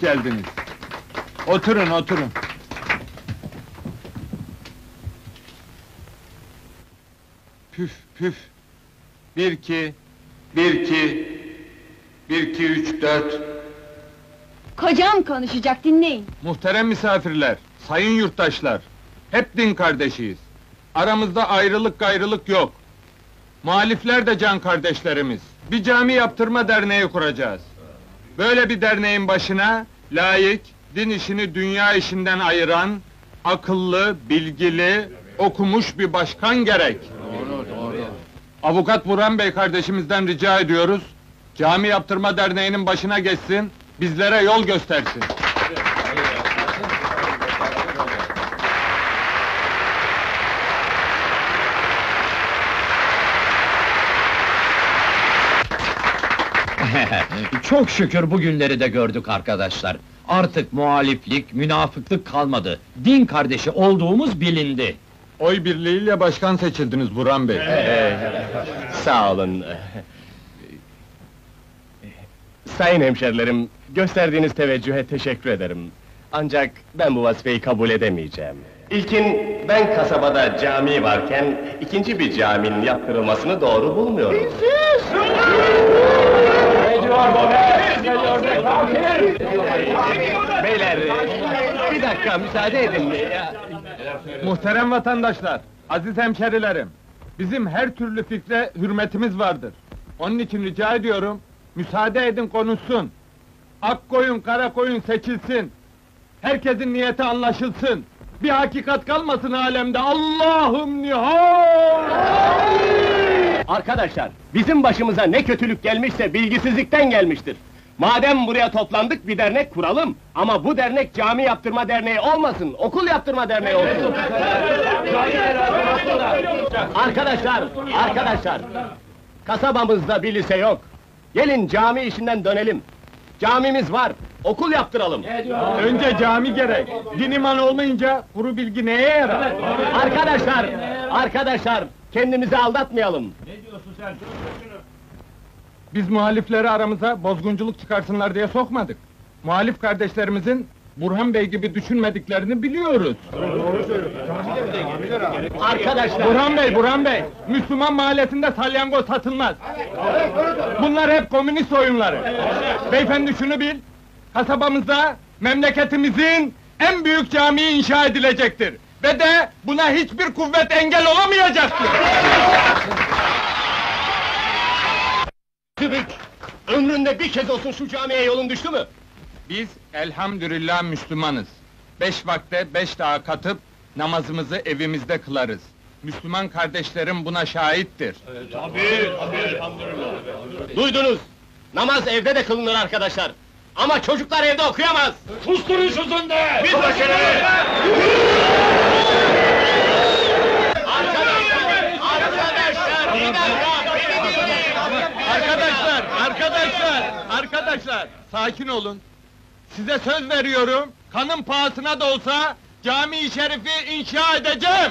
hoş geldiniz. Oturun, oturun. Püf, püf. 1 2 1 2 1 2 3 4. Kocam konuşacak, dinleyin. Muhterem misafirler, sayın yurttaşlar, hep din kardeşiyiz. Aramızda ayrılık gayrılık yok. Muhalifler de can kardeşlerimiz. Bir cami yaptırma derneği kuracağız. Böyle bir derneğin başına, laik, din işini dünya işinden ayıran, akıllı, bilgili, okumuş bir başkan gerek. Avukat Burhan Bey kardeşimizden rica ediyoruz, cami yaptırma derneğinin başına geçsin, bizlere yol göstersin. Çok şükür bugünleri de gördük arkadaşlar. Artık muhaliflik, münafıklık kalmadı. Din kardeşi olduğumuz bilindi. Oy birliğiyle başkan seçildiniz Burhan Bey. Sağ olun. Sayın hemşerilerim, gösterdiğiniz teveccühe teşekkür ederim. Ancak ben bu vazifeyi kabul edemeyeceğim. İlkin, ben kasabada cami varken, ikinci bir caminin yaptırılmasını doğru bulmuyorum. Beyler, bir dakika müsaade edin. Muhterem vatandaşlar, aziz hemşerilerim, bizim her türlü fikre hürmetimiz vardır. Onun için rica ediyorum, müsaade edin konuşsun. Ak koyun, kara koyun seçilsin. Herkesin niyeti anlaşılsın. Bir hakikat kalmasın alemde. Allah'ım nihal! Arkadaşlar, bizim başımıza ne kötülük gelmişse bilgisizlikten gelmiştir. Madem buraya toplandık, bir dernek kuralım. Ama bu dernek cami yaptırma derneği olmasın, okul yaptırma derneği olsun. Arkadaşlar, kasabamızda bir lise yok. Gelin cami işinden dönelim. Camimiz var, okul yaptıralım. Önce cami gerek. Din iman olmayınca kuru bilgi neye yarar? Arkadaşlar, kendimizi aldatmayalım. Biz muhalifleri aramıza bozgunculuk çıkarsınlar diye sokmadık. Muhalif kardeşlerimizin Burhan Bey gibi düşünmediklerini biliyoruz. Arkadaşlar, Burhan Bey, Müslüman mahallesinde salyangoz satılmaz. Bunlar hep komünist oyunları. Beyefendi şunu bil, kasabamızda memleketimizin en büyük camii inşa edilecektir. Ve de buna hiçbir kuvvet engel olamayacaktır. Tübük, ömründe bir kez olsun şu camiye yolun düştü mü? Biz elhamdülillah Müslümanız. 5 vakte 5 daha katıp namazımızı evimizde kılarız. Müslüman kardeşlerim buna şahittir. Duydunuz! Namaz evde de kılınır arkadaşlar! Ama çocuklar evde okuyamaz! Susturun şu zındı! Biz başarılı! Arkadaşlar, sakin olun. Size söz veriyorum, kanın pahasına da olsa cami-i şerifi inşa edeceğim!